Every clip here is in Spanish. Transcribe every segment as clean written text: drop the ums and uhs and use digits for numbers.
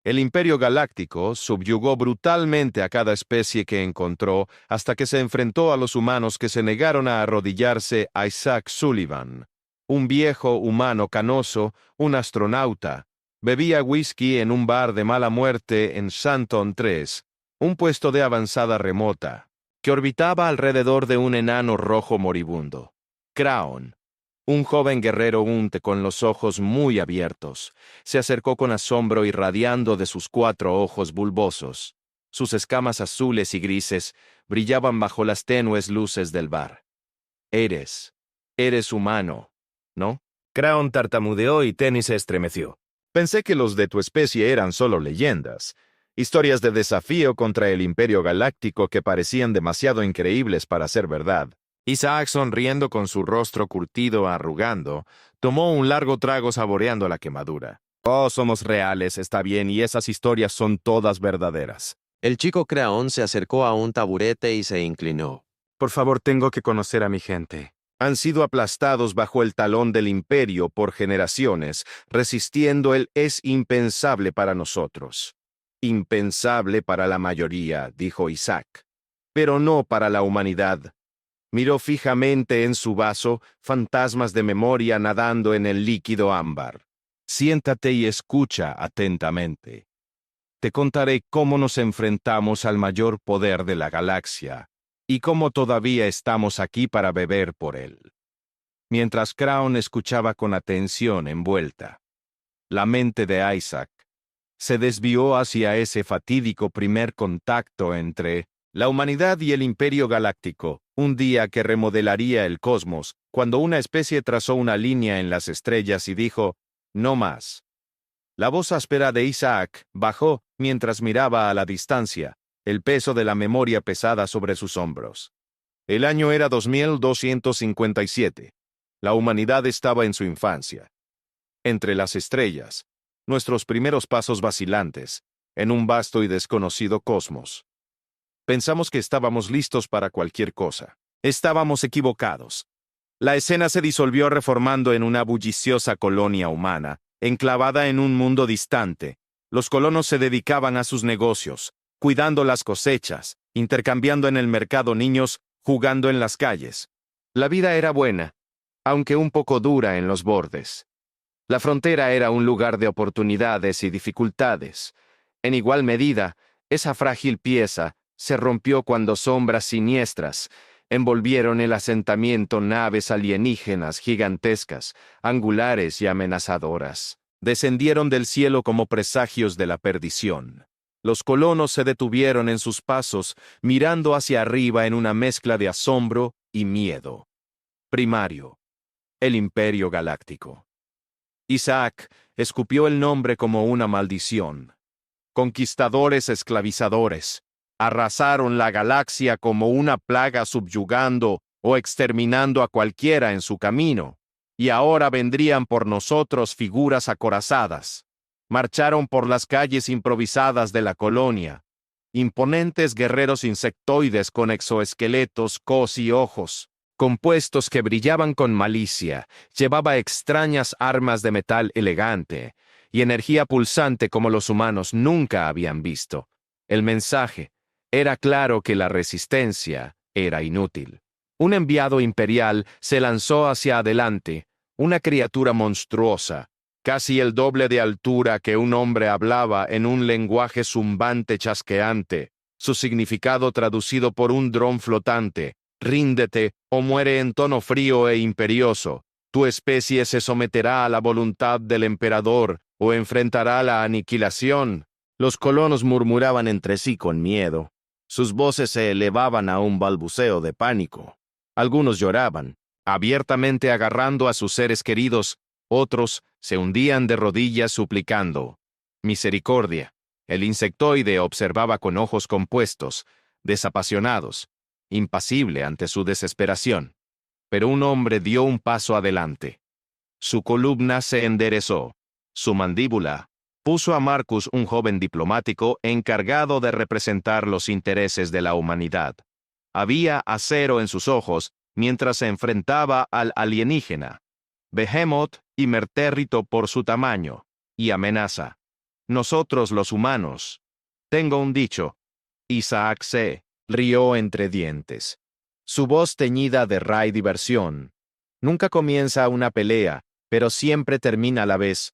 El Imperio Galáctico subyugó brutalmente a cada especie que encontró hasta que se enfrentó a los humanos que se negaron a arrodillarse a Isaac Sullivan, un viejo humano canoso, un astronauta. Bebía whisky en un bar de mala muerte en Santon 3, un puesto de avanzada remota, que orbitaba alrededor de un enano rojo moribundo. Kraon, un joven guerrero unte con los ojos muy abiertos, se acercó con asombro irradiando de sus 4 ojos bulbosos. Sus escamas azules y grises brillaban bajo las tenues luces del bar. Eres humano, ¿no? Kraon tartamudeó y Tenny se estremeció. Pensé que los de tu especie eran solo leyendas, historias de desafío contra el Imperio Galáctico que parecían demasiado increíbles para ser verdad. Isaac, sonriendo con su rostro curtido arrugando, tomó un largo trago saboreando la quemadura. Oh, somos reales, está bien, y esas historias son todas verdaderas. El chico Kraon se acercó a un taburete y se inclinó. Por favor, tengo que conocer a mi gente. Han sido aplastados bajo el talón del Imperio por generaciones, resistiendo el es impensable para nosotros. Impensable para la mayoría, dijo Isaac, pero no para la humanidad. Miró fijamente en su vaso, fantasmas de memoria nadando en el líquido ámbar. Siéntate y escucha atentamente. Te contaré cómo nos enfrentamos al mayor poder de la galaxia y cómo todavía estamos aquí para beber por él. Mientras Kraon escuchaba con atención envuelta, la mente de Isaac se desvió hacia ese fatídico primer contacto entre la humanidad y el Imperio Galáctico, un día que remodelaría el cosmos, cuando una especie trazó una línea en las estrellas y dijo, no más. La voz áspera de Isaac bajó mientras miraba a la distancia, el peso de la memoria pesada sobre sus hombros. El año era 2257. La humanidad estaba en su infancia. Entre las estrellas, nuestros primeros pasos vacilantes, en un vasto y desconocido cosmos. Pensamos que estábamos listos para cualquier cosa. Estábamos equivocados. La escena se disolvió reformando en una bulliciosa colonia humana, enclavada en un mundo distante. Los colonos se dedicaban a sus negocios, cuidando las cosechas, intercambiando en el mercado niños, jugando en las calles. La vida era buena, aunque un poco dura en los bordes. La frontera era un lugar de oportunidades y dificultades. En igual medida, esa frágil pieza se rompió cuando sombras siniestras envolvieron el asentamiento, naves alienígenas gigantescas, angulares y amenazadoras. Descendieron del cielo como presagios de la perdición. Los colonos se detuvieron en sus pasos, mirando hacia arriba en una mezcla de asombro y miedo. Primario. El Imperio Galáctico. Isaac escupió el nombre como una maldición. Conquistadores esclavizadores. Arrasaron la galaxia como una plaga subyugando o exterminando a cualquiera en su camino. Y ahora vendrían por nosotros figuras acorazadas. Marcharon por las calles improvisadas de la colonia. Imponentes guerreros insectoides con exoesqueletos, cos y ojos, compuestos que brillaban con malicia, llevaba extrañas armas de metal elegante y energía pulsante como los humanos nunca habían visto. El mensaje era claro que la resistencia era inútil. Un enviado imperial se lanzó hacia adelante, una criatura monstruosa, casi el doble de altura que un hombre hablaba en un lenguaje zumbante chasqueante, su significado traducido por un dron flotante: ríndete o muere en tono frío e imperioso. Tu especie se someterá a la voluntad del emperador o enfrentará la aniquilación. Los colonos murmuraban entre sí con miedo. Sus voces se elevaban a un balbuceo de pánico. Algunos lloraban, abiertamente agarrando a sus seres queridos. Otros se hundían de rodillas suplicando misericordia. El insectoide observaba con ojos compuestos, desapasionados, impasible ante su desesperación. Pero un hombre dio un paso adelante. Su columna se enderezó. Su mandíbula puso a Marcus, un joven diplomático encargado de representar los intereses de la humanidad. Había acero en sus ojos mientras se enfrentaba al alienígena, behemoth y mertérrito por su tamaño y amenaza. Nosotros los humanos. Tengo un dicho. Isaac se rió entre dientes. Su voz teñida de ra y diversión. Nunca comienza una pelea, pero siempre termina a la vez.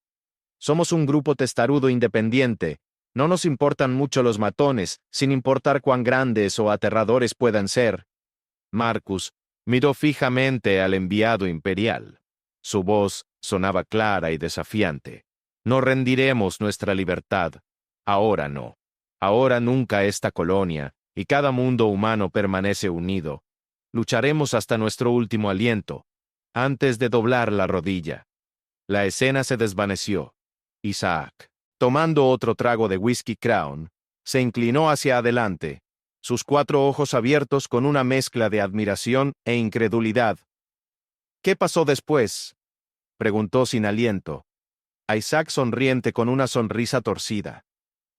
Somos un grupo testarudo independiente. No nos importan mucho los matones, sin importar cuán grandes o aterradores puedan ser. Marcus miró fijamente al enviado imperial. Su voz sonaba clara y desafiante. No rendiremos nuestra libertad. Ahora no. Ahora nunca esta colonia, y cada mundo humano permanece unido. Lucharemos hasta nuestro último aliento, antes de doblar la rodilla. La escena se desvaneció. Isaac, tomando otro trago de whisky Crown, se inclinó hacia adelante, sus 4 ojos abiertos con una mezcla de admiración e incredulidad. ¿Qué pasó después?, preguntó sin aliento. A Isaac sonriente con una sonrisa torcida.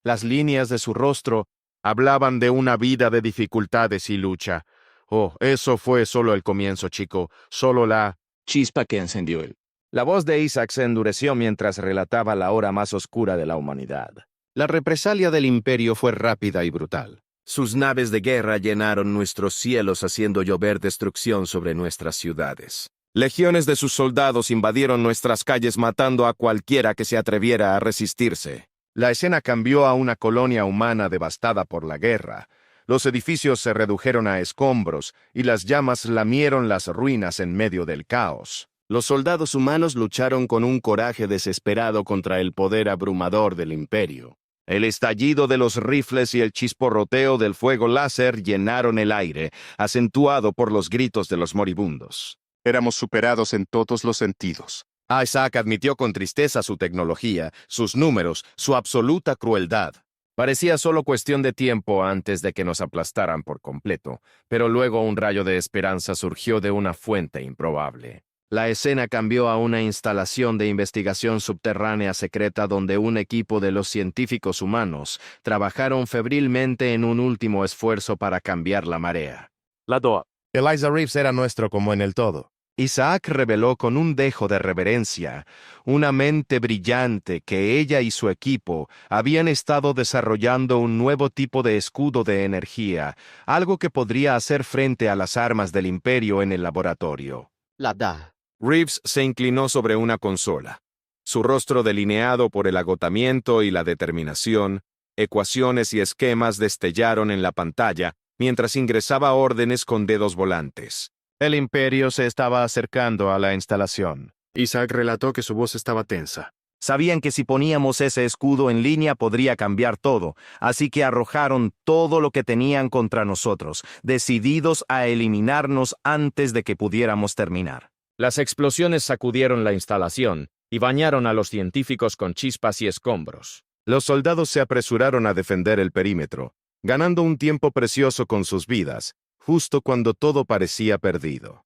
Las líneas de su rostro hablaban de una vida de dificultades y lucha. Oh, eso fue solo el comienzo, chico, solo la chispa que encendió él. La voz de Isaac se endureció mientras relataba la hora más oscura de la humanidad. La represalia del imperio fue rápida y brutal. Sus naves de guerra llenaron nuestros cielos haciendo llover destrucción sobre nuestras ciudades. Legiones de sus soldados invadieron nuestras calles matando a cualquiera que se atreviera a resistirse. La escena cambió a una colonia humana devastada por la guerra. Los edificios se redujeron a escombros y las llamas lamieron las ruinas en medio del caos. Los soldados humanos lucharon con un coraje desesperado contra el poder abrumador del imperio. El estallido de los rifles y el chisporroteo del fuego láser llenaron el aire, acentuado por los gritos de los moribundos. Éramos superados en todos los sentidos. Isaac admitió con tristeza su tecnología, sus números, su absoluta crueldad. Parecía solo cuestión de tiempo antes de que nos aplastaran por completo, pero luego un rayo de esperanza surgió de una fuente improbable. La escena cambió a una instalación de investigación subterránea secreta donde un equipo de los científicos humanos trabajaron febrilmente en un último esfuerzo para cambiar la marea. La DOA. Eliza Reeves era nuestro como en el todo. Isaac reveló con un dejo de reverencia una mente brillante que ella y su equipo habían estado desarrollando un nuevo tipo de escudo de energía, algo que podría hacer frente a las armas del imperio en el laboratorio. La da. Reeves se inclinó sobre una consola. Su rostro delineado por el agotamiento y la determinación, ecuaciones y esquemas destellaron en la pantalla mientras ingresaba órdenes con dedos volantes. El imperio se estaba acercando a la instalación. Isaac relató que su voz estaba tensa. Sabían que si poníamos ese escudo en línea podría cambiar todo, así que arrojaron todo lo que tenían contra nosotros, decididos a eliminarnos antes de que pudiéramos terminar. Las explosiones sacudieron la instalación y bañaron a los científicos con chispas y escombros. Los soldados se apresuraron a defender el perímetro, ganando un tiempo precioso con sus vidas, justo cuando todo parecía perdido.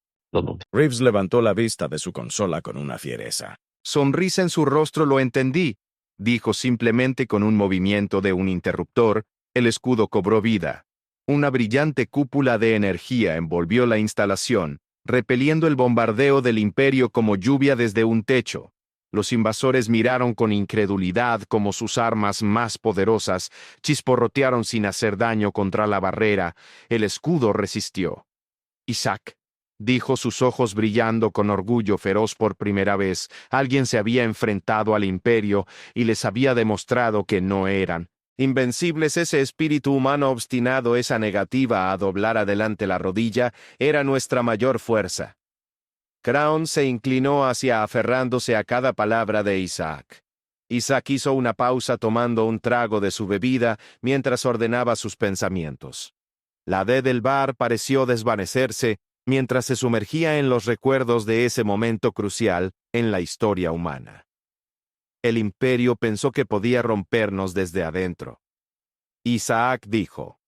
Reeves levantó la vista de su consola con una fiereza. Sonrisa en su rostro lo entendí, dijo simplemente con un movimiento de un interruptor, el escudo cobró vida. Una brillante cúpula de energía envolvió la instalación, repeliendo el bombardeo del imperio como lluvia desde un techo. Los invasores miraron con incredulidad como sus armas más poderosas chisporrotearon sin hacer daño contra la barrera. El escudo resistió. Isaac, dijo, sus ojos brillando con orgullo feroz por primera vez. Alguien se había enfrentado al imperio y les había demostrado que no eran invencibles. Ese espíritu humano obstinado, esa negativa a doblar adelante la rodilla, era nuestra mayor fuerza. Crown se inclinó hacia aferrándose a cada palabra de Isaac. Isaac hizo una pausa tomando un trago de su bebida mientras ordenaba sus pensamientos. La D del bar pareció desvanecerse mientras se sumergía en los recuerdos de ese momento crucial en la historia humana. El imperio pensó que podía rompernos desde adentro. Isaac dijo.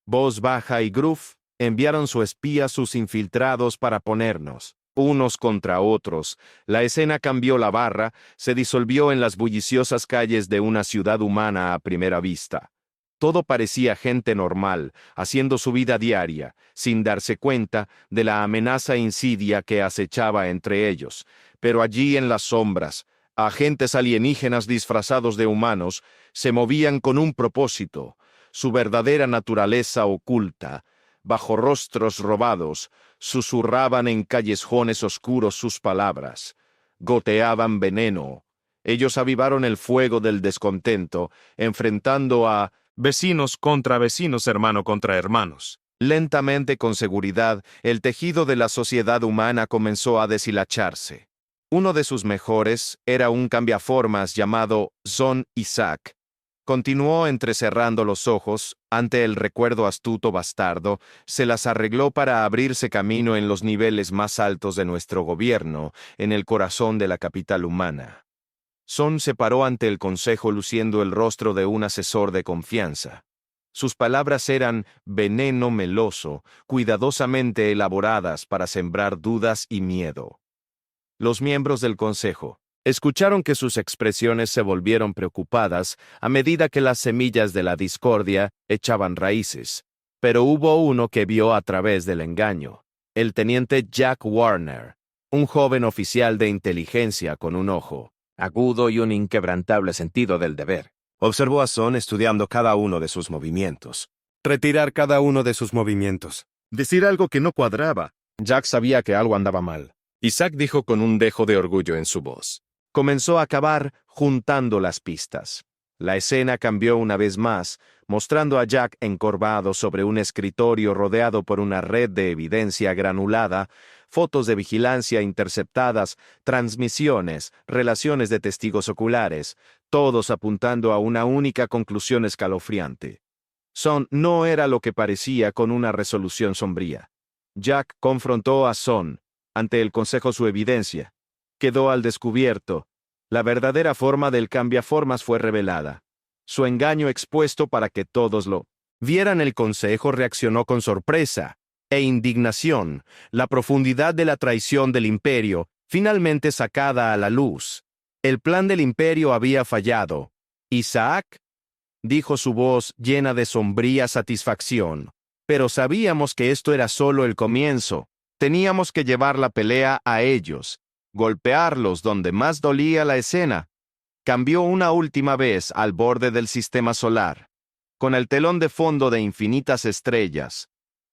Voz baja y Groove enviaron su espía, sus infiltrados, para ponernos unos contra otros. La escena cambió la barra, se disolvió en las bulliciosas calles de una ciudad humana a primera vista. Todo parecía gente normal, haciendo su vida diaria, sin darse cuenta de la amenaza insidia que acechaba entre ellos. Pero allí en las sombras, Agentes alienígenas disfrazados de humanos se movían con un propósito, su verdadera naturaleza oculta. Bajo rostros robados, susurraban en callejones oscuros sus palabras. Goteaban veneno. Ellos avivaron el fuego del descontento, enfrentando a Vecinos contra vecinos, hermano contra hermanos. lentamente con seguridad, el tejido de la sociedad humana comenzó a deshilacharse. Uno de sus mejores era un cambiaformas llamado Son Isaac. Continuó entrecerrando los ojos ante el recuerdo astuto bastardo, se las arregló para abrirse camino en los niveles más altos de nuestro gobierno, en el corazón de la capital humana. Son se paró ante el consejo luciendo el rostro de un asesor de confianza. Sus palabras eran veneno meloso, cuidadosamente elaboradas para sembrar dudas y miedo. Los miembros del consejo escucharon que sus expresiones se volvieron preocupadas a medida que las semillas de la discordia echaban raíces. Pero hubo uno que vio a través del engaño, el teniente Jack Warner, un joven oficial de inteligencia con un ojo agudo y un inquebrantable sentido del deber. Observó a Son estudiando cada uno de sus movimientos. Retirar cada uno de sus movimientos. Decir algo que no cuadraba. Jack sabía que algo andaba mal. Isaac dijo con un dejo de orgullo en su voz. Comenzó a cavar juntando las pistas. La escena cambió una vez más, mostrando a Jack encorvado sobre un escritorio rodeado por una red de evidencia granulada, fotos de vigilancia interceptadas, transmisiones, relaciones de testigos oculares, todos apuntando a una única conclusión escalofriante. Son no era lo que parecía con una resolución sombría. Jack confrontó a Son ante el consejo su evidencia. Quedó al descubierto. La verdadera forma del cambiaformas fue revelada. Su engaño expuesto para que todos lo vieran. El consejo reaccionó con sorpresa e indignación. La profundidad de la traición del imperio, finalmente sacada a la luz. El plan del imperio había fallado. Isaac, dijo su voz llena de sombría satisfacción. Pero sabíamos que esto era solo el comienzo. Teníamos que llevar la pelea a ellos. Golpearlos donde más dolía la escena. Cambió una última vez al borde del sistema solar, con el telón de fondo de infinitas estrellas.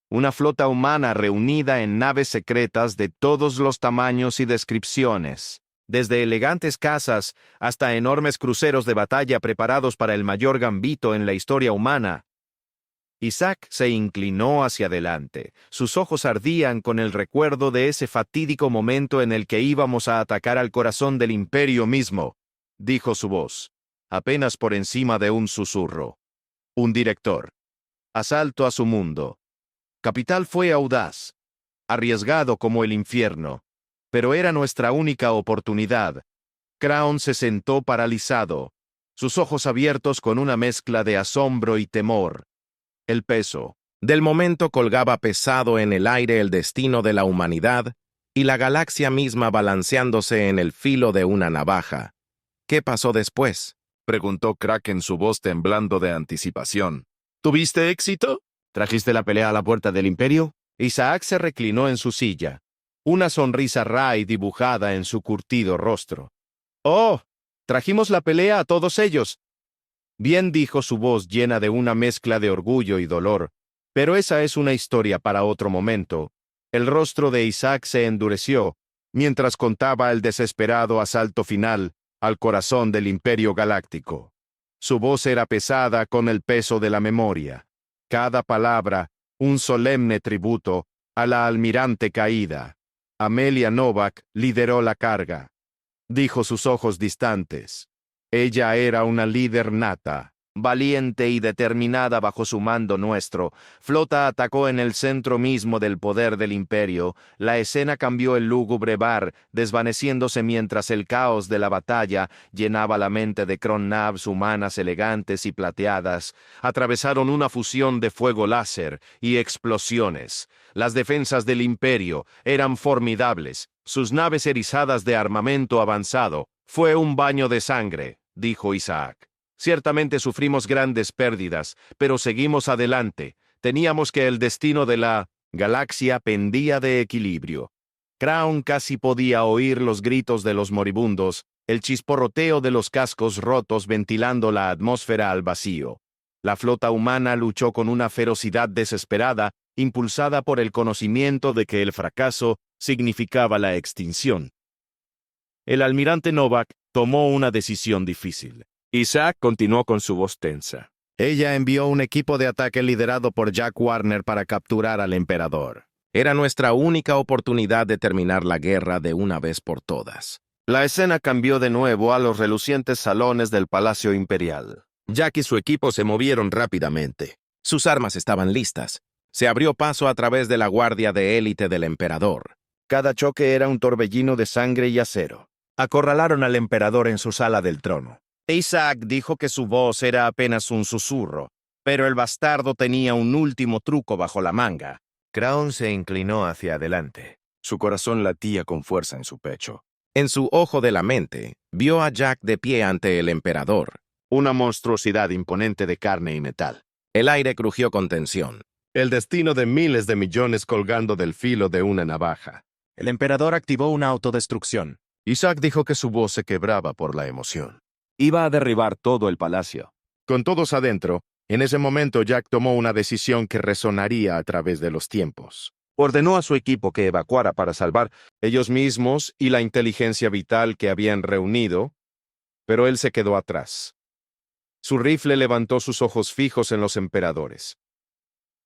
Una flota humana reunida en naves secretas de todos los tamaños y descripciones, desde elegantes casas hasta enormes cruceros de batalla preparados para el mayor gambito en la historia humana. Isaac se inclinó hacia adelante. Sus ojos ardían con el recuerdo de ese fatídico momento en el que íbamos a atacar al corazón del imperio mismo, dijo su voz, apenas por encima de un susurro. Un director. Asalto a su mundo. Capital fue audaz, arriesgado como el infierno, pero era nuestra única oportunidad. Crown se sentó paralizado, sus ojos abiertos con una mezcla de asombro y temor. El peso del momento colgaba pesado en el aire el destino de la humanidad y la galaxia misma balanceándose en el filo de una navaja. ¿Qué pasó después?, preguntó Kraken, su voz temblando de anticipación. ¿Tuviste éxito? ¿Trajiste la pelea a la puerta del imperio? Isaac se reclinó en su silla, una sonrisa Ray dibujada en su curtido rostro. ¡Oh! Trajimos la pelea a todos ellos. Bien, dijo su voz llena de una mezcla de orgullo y dolor, pero esa es una historia para otro momento. El rostro de Isaac se endureció, mientras contaba el desesperado asalto final al corazón del Imperio Galáctico. Su voz era pesada con el peso de la memoria. Cada palabra, un solemne tributo a la almirante caída. Amelia Novak lideró la carga. Dijo sus ojos distantes. Ella era una líder nata, valiente y determinada bajo su mando nuestro. Flota atacó en el centro mismo del poder del imperio. La escena cambió el lúgubre bar, desvaneciéndose mientras el caos de la batalla llenaba la mente de Cron-Navs humanas elegantes y plateadas. Atravesaron una fusión de fuego láser y explosiones. Las defensas del imperio eran formidables, sus naves erizadas de armamento avanzado. Fue un baño de sangre, dijo Isaac. Ciertamente sufrimos grandes pérdidas, pero seguimos adelante. Teníamos que el destino de la galaxia pendía de equilibrio. Crown casi podía oír los gritos de los moribundos el chisporroteo de los cascos rotos ventilando la atmósfera al vacío. La flota humana luchó con una ferocidad desesperada, impulsada por el conocimiento de que el fracaso significaba la extinción. El almirante Novak tomó una decisión difícil. Isaac continuó con su voz tensa. Ella envió un equipo de ataque liderado por Jack Warner para capturar al emperador. Era nuestra única oportunidad de terminar la guerra de una vez por todas. La escena cambió de nuevo a los relucientes salones del Palacio Imperial. Jack y su equipo se movieron rápidamente. Sus armas estaban listas. Se abrió paso a través de la guardia de élite del emperador. Cada choque era un torbellino de sangre y acero. Acorralaron al emperador en su sala del trono. Isaac dijo que su voz era apenas un susurro, pero el bastardo tenía un último truco bajo la manga. Crown se inclinó hacia adelante. Su corazón latía con fuerza en su pecho. En su ojo de la mente, vio a Jack de pie ante el emperador. Una monstruosidad imponente de carne y metal. El aire crujió con tensión. El destino de miles de millones colgando del filo de una navaja. El emperador activó una autodestrucción. Isaac dijo que su voz se quebraba por la emoción. Iba a derribar todo el palacio. Con todos adentro, en ese momento Jack tomó una decisión que resonaría a través de los tiempos. Ordenó a su equipo que evacuara para salvar ellos mismos y la inteligencia vital que habían reunido, pero él se quedó atrás. Su rifle levantó sus ojos fijos en los emperadores.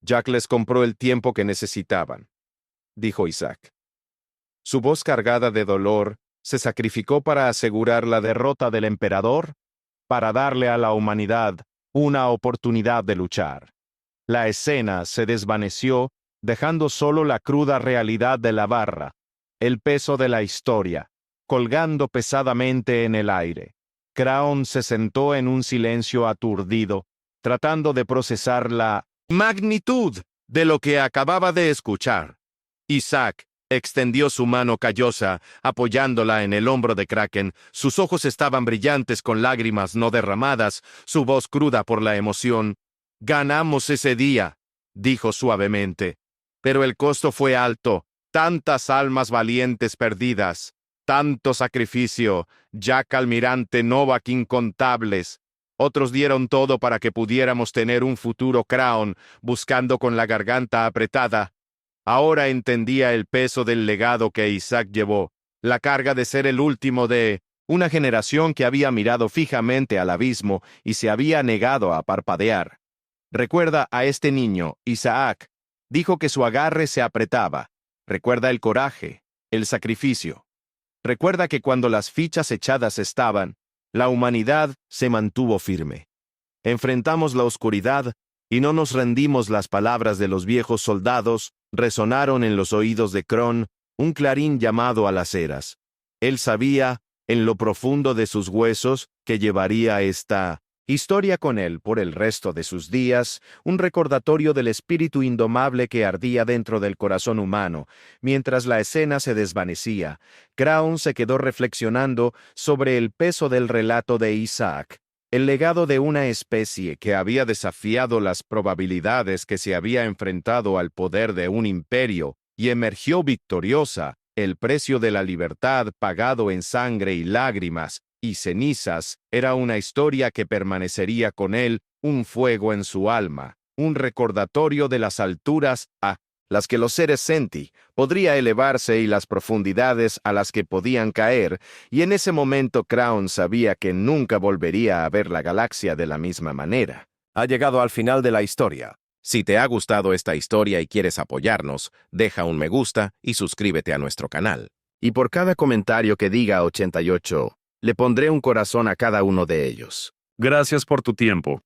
Jack les compró el tiempo que necesitaban, dijo Isaac. Su voz cargada de dolor se sacrificó para asegurar la derrota del emperador, para darle a la humanidad una oportunidad de luchar. La escena se desvaneció, dejando solo la cruda realidad de la barra, el peso de la historia, colgando pesadamente en el aire. Crown se sentó en un silencio aturdido, tratando de procesar la magnitud de lo que acababa de escuchar. Isaac extendió su mano callosa, apoyándola en el hombro de Kraken. Sus ojos estaban brillantes con lágrimas no derramadas, su voz cruda por la emoción. «Ganamos ese día», dijo suavemente. «Pero el costo fue alto. Tantas almas valientes perdidas. Tanto sacrificio. Jack Almirante Novak incontables. Otros dieron todo para que pudiéramos tener un futuro. Crown, buscando con la garganta apretada. Ahora entendía el peso del legado que Isaac llevó, la carga de ser el último de una generación que había mirado fijamente al abismo y se había negado a parpadear. Recuerda a este niño, Isaac. Dijo que su agarre se apretaba. Recuerda el coraje, el sacrificio. Recuerda que cuando las fichas echadas estaban, la humanidad se mantuvo firme. Enfrentamos la oscuridad y no nos rendimos. Las palabras de los viejos soldados resonaron en los oídos de Crown, un clarín llamado a las eras. Él sabía, en lo profundo de sus huesos, que llevaría esta historia con él por el resto de sus días, un recordatorio del espíritu indomable que ardía dentro del corazón humano. Mientras la escena se desvanecía, Crown se quedó reflexionando sobre el peso del relato de Isaac. El legado de una especie que había desafiado las probabilidades, que se había enfrentado al poder de un imperio y emergió victoriosa, el precio de la libertad pagado en sangre y lágrimas y cenizas, era una historia que permanecería con él, un fuego en su alma, un recordatorio de las alturas a las que los seres senti podría elevarse y las profundidades a las que podían caer, y en ese momento Crown sabía que nunca volvería a ver la galaxia de la misma manera. Ha llegado al final de la historia. Si te ha gustado esta historia y quieres apoyarnos, deja un me gusta y suscríbete a nuestro canal. Y por cada comentario que diga 88, le pondré un corazón a cada uno de ellos. Gracias por tu tiempo.